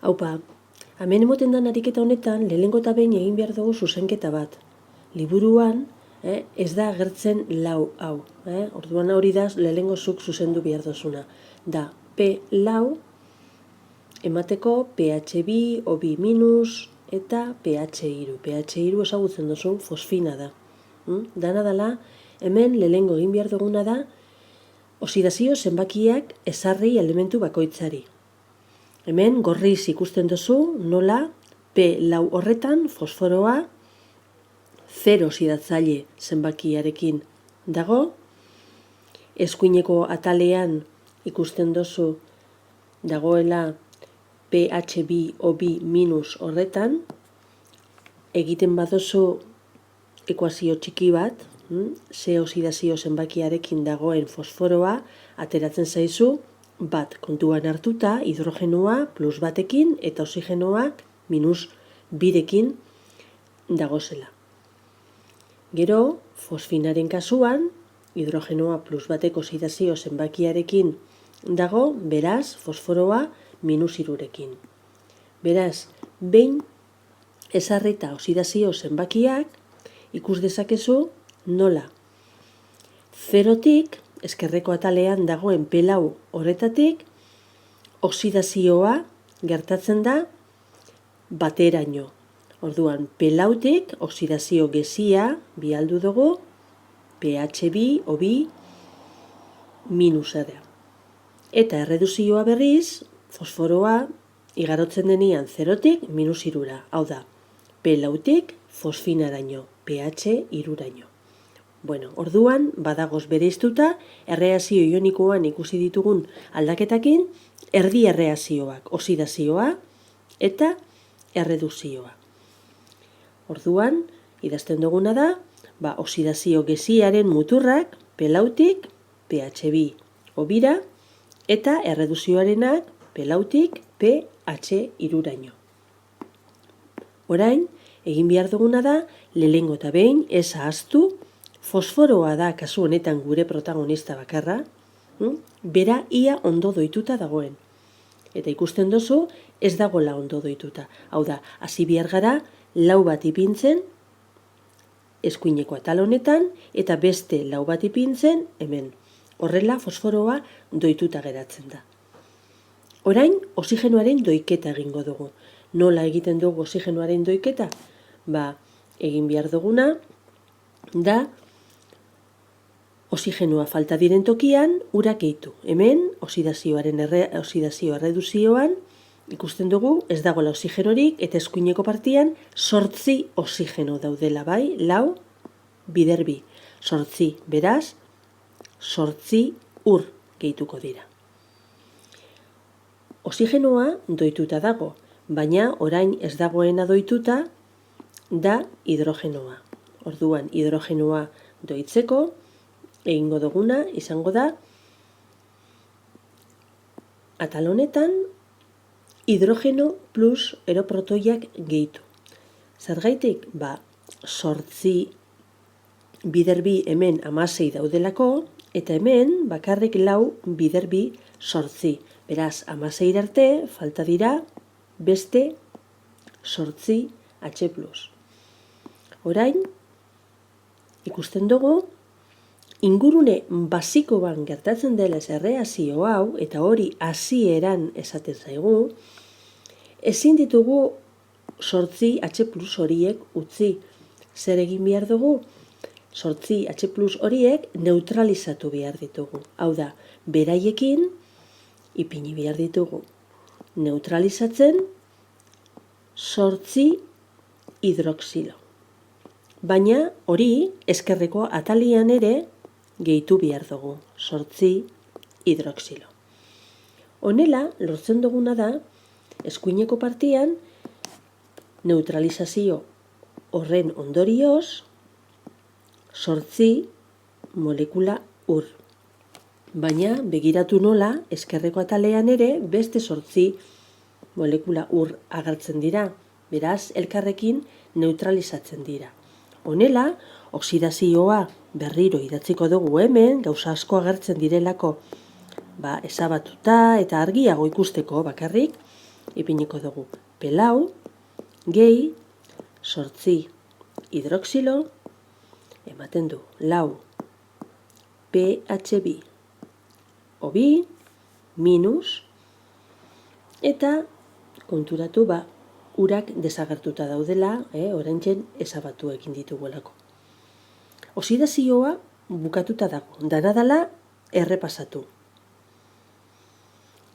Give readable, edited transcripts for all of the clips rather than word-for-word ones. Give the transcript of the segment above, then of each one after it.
Haupa, hemen emoten den ariketa honetan, lehenengo eta behin egin behar dugu zuzenketa bat. Liburuan, ez da agertzen lau hau. Orduan hori da lehenengo zuk zuzendu behar duzuna. Da, P4 emateko pH2, O2- eta pH3. pH3 ezagutzen duzu fosfina da. Dana dela, hemen lehenengo egin behar duguna da, oxidazio zenbakiak ezarri elementu bakoitzari. Hemen gorriz ikusten duzu nola P4 horretan fosforoa 0 oxidatzaile zenbakiarekin dago. Eskuineko atalean ikusten duzu dagoela pH2 O2- horretan. Egiten baduzu ekuazio txiki bat, ze oxidazio zenbakiarekin dagoen fosforoa, ateratzen zaizu bat kontuan hartuta hidrogenoa plus batekin eta oxigenoak minus birekin dagozela. Gero, fosfinaren kasuan, hidrogenoa plus bateko oxidazio zenbakiarekin dago, beraz, fosforoa minus irurekin. Beraz, behin ezarrita oxidazio zenbakiak, ikus dezakezu nola. Zerotik, eskerreko atalean dagoen P4 horretatik, oxidazioa gertatzen da bateraino. Orduan, P4tik oxidazio gezia bialdu dugu, pH2, O2- da. Eta erreduzioa berriz, fosforoa igarotzen denian zerotik minus irura. Hau da, P4tik fosfinaraino, pH3raino. Bueno, orduan, badagoz bereiztuta, erreazio ionikoan ikusi ditugun aldaketakin, erdi erreazioak, oxidazioa eta erreduzioa. Orduan, idazten duguna da, oxidazio geziaren muturrak P4tik pH2 O2- eta erreduzioarenak P4tik pH3raino. Orain, egin behar duguna da, lehenengo eta behin ez ahaztu, fosforoa da kasu honetan gure protagonista bakarra, bera ia ondo doituta dagoen. Eta ikusten duzu, ez dagoela ondo doituta. Hau da, hasi behar gara, lau bat ipintzen, eskuineko atal honetan, eta beste lau bat ipintzen, hemen. Horrela, fosforoa doituta geratzen da. Orain, oxigenoaren doiketa egingo dugu. Nola egiten dugu oxigenoaren doiketa? Egin behar duguna, da, oxigenoa falta diren tokian, urak gehitu. Hemen, oxidazio erreduzioan, ikusten dugu, ez dagoela oxigenorik, eta eskuineko partian, 8 oxigeno daudela, bai, 4 bider 2. 8, beraz, 8 ur gehituko dira. Oxigenoa doituta dago, baina orain ez dagoena doituta da hidrogenoa. Orduan, hidrogenoa doitzeko, egingo duguna izango da, atal honetan, hidrogeno plus eroprotoiak gehitu. Zergaitik? 8 bider 2 hemen 16 daudelako, eta hemen bakarrik 4 bider 2 8. Beraz, 16 arte, falta dira beste 8 H+. Orain, ikusten dugu, ingurune basikoan gertatzen dela erreazio hau, eta hori hasieran esaten zaigu, ezin ditugu 8 H+ horiek utzi. Zer egin behar dugu? 8 H+ horiek neutralizatu behar ditugu. Hau da, beraiekin ipini behar ditugu. Neutralizatzen 8 hidroxilo. Baina hori eskerreko atalian ere gehitu behar dugu, 8 hidroxilo. Honela, lortzen duguna da, eskuineko partian, neutralizazio horren ondorioz, 8 molekula ur. Baina, begiratu nola, eskerreko atalean ere, beste 8 molekula ur agertzen dira. Beraz, elkarrekin neutralizatzen dira. Honela, oxidazioa berriro idatziko dugu hemen, gauza asko agertzen direlako ezabatuta eta argiago ikusteko bakarrik, ipiniko dugu pelau, gehi, 8 hidroxilo, ematen du lau pH bi, obi, minus, eta konturatu urak desagertuta daudela, oraintzen ezabatu egin dituguelako. Oxidazioa bukatuta dago, dana dela errepasatu.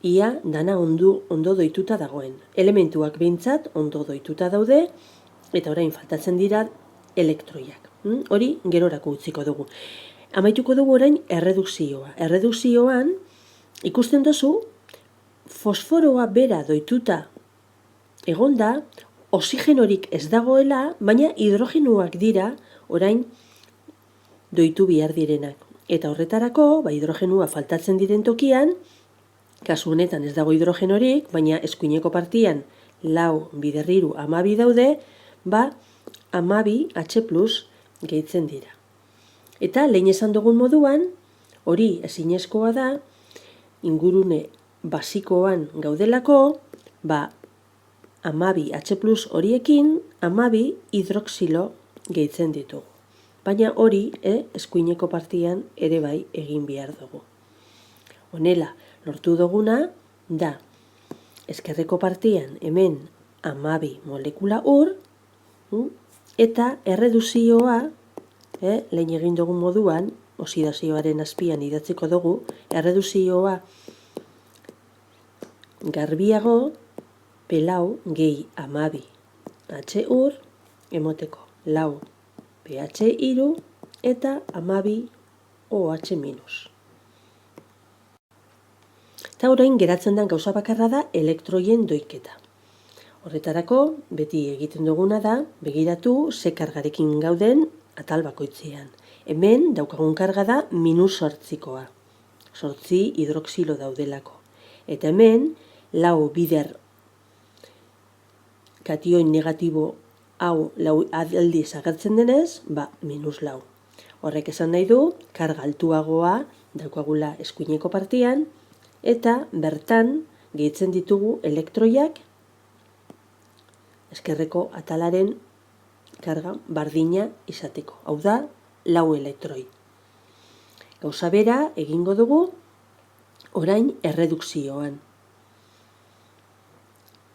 Ia dana ondo doituta dagoen. Elementuak behintzat ondo doituta daude, eta orain faltatzen dira elektroiak. Hori gerorako utziko dugu. Amaituko dugu orain erredukzioa. Erredukzioan ikusten duzu fosforoa bera doituta egonda, oxigenorik ez dagoela, baina hidrogenoak dira orain doitu behar direnak. Eta horretarako, hidrogenua faltatzen diren tokian, kasu honetan ez dago hidrogenorik, baina eskuineko partian lau biderriru 12 daude, 12 H+ gehitzen dira. Eta lehen esan dugun moduan, hori ezinezkoa da, ingurune basikoan gaudelako, 12 H+ horiekin 12 hidroxilo gehitzen ditugu. Baina hori eskuineko partian ere bai egin behar dugu. Honela, lortu duguna da, ezkerreko partian hemen 12 molekula ur, eta erreduzioa, lehen egin dugun moduan, oxidazioaren azpian idatziko dugu, erreduzioa garbiago, pelau gehi 12 H ur, emoteko lau pH iru eta 12 OH minus. Eta orain geratzen den gauza bakarra da elektroien doiketa. Horretarako, beti egiten duguna da, begiratu ze kargarekin gauden atal bakoitzean. Hemen daukagun karga da -8koa. 8 hidroxilo daudelako. Eta hemen, lau bider katioin negatibo hau lau aldiz agertzen denez, -lau. Horrek esan nahi du, karga altuagoa daukagula eskuineko partian, eta bertan gehitzen ditugu elektroiak ezkerreko atalaren karga bardina izateko. Hau da, lau elektroi. Gauza bera egingo dugu orain erredukzioan.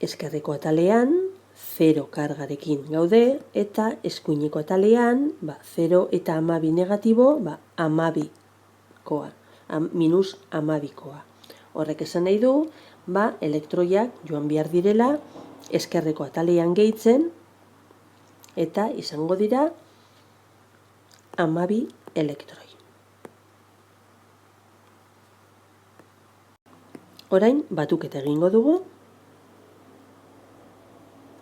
Ezkerreko atalean 0 kargarekin gaude, eta eskuineko atalean 0 eta 12 negatibo, 12koa, -12koa. Horrek esan nahi du, elektroiak joan behar direla ezkerreko atalean gehitzen, eta izango dira 12 elektroi. Orain, batuketa egingo dugu,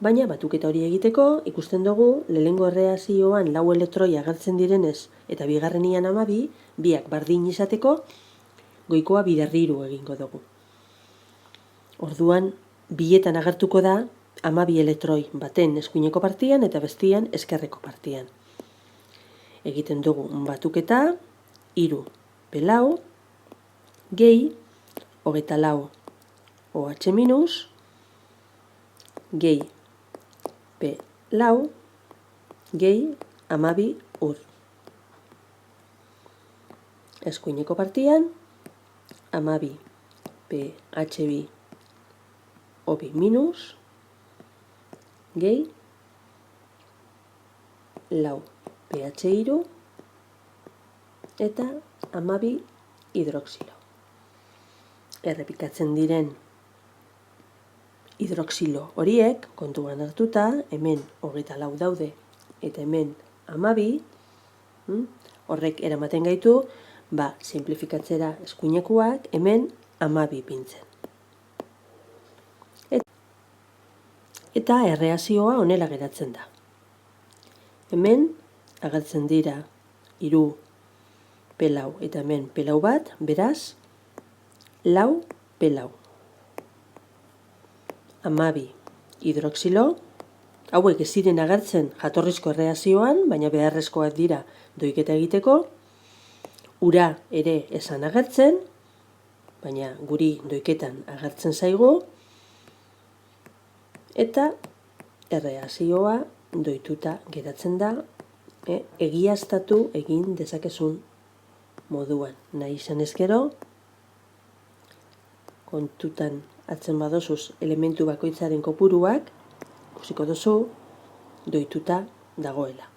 baina batuketa hori egiteko ikusten dugu lehenengo erreakzioan lau elektroi agertzen direnez eta bigarrenian 12, biak bardin izateko, goikoa biderriru egingo dugu. Orduan, bietan agertuko da 12 elektroi, baten eskuineko partian eta bestian ezkerreko partian. Egiten dugu batuketa, 3 pelau, gehi, 24 OH minus, gehi pelau, gehi 12 ur. Eskuineko partian, 12 pH bi obi minus, gehi lau pH iru eta 12 hidroxilo. Errepikatzen diren hidroxilo horiek, kontuan hartuta, hemen 24 daude eta hemen 12, horrek eramaten gaitu, simplifikatzera eskuinekoak, hemen 12 pintzen. Eta erreakzioa honela geratzen da. Hemen agertzen dira 3 pelau eta hemen pelau bat, beraz, lau pelau. 12 hidroxilo, hauek ez ziren agertzen jatorrizko erreakzioan, baina beharrezkoak dira doiketa egiteko. Ura ere esan agertzen, baina guri doiketan agertzen zaigu. eta erreakzioa doituta geratzen da, egiaztatu egin dezakezun moduan. Nahi izan ezkero, kontutan hartzen badozuz elementu bakoitzaren kopuruak, ikusiko duzu doituta dagoela.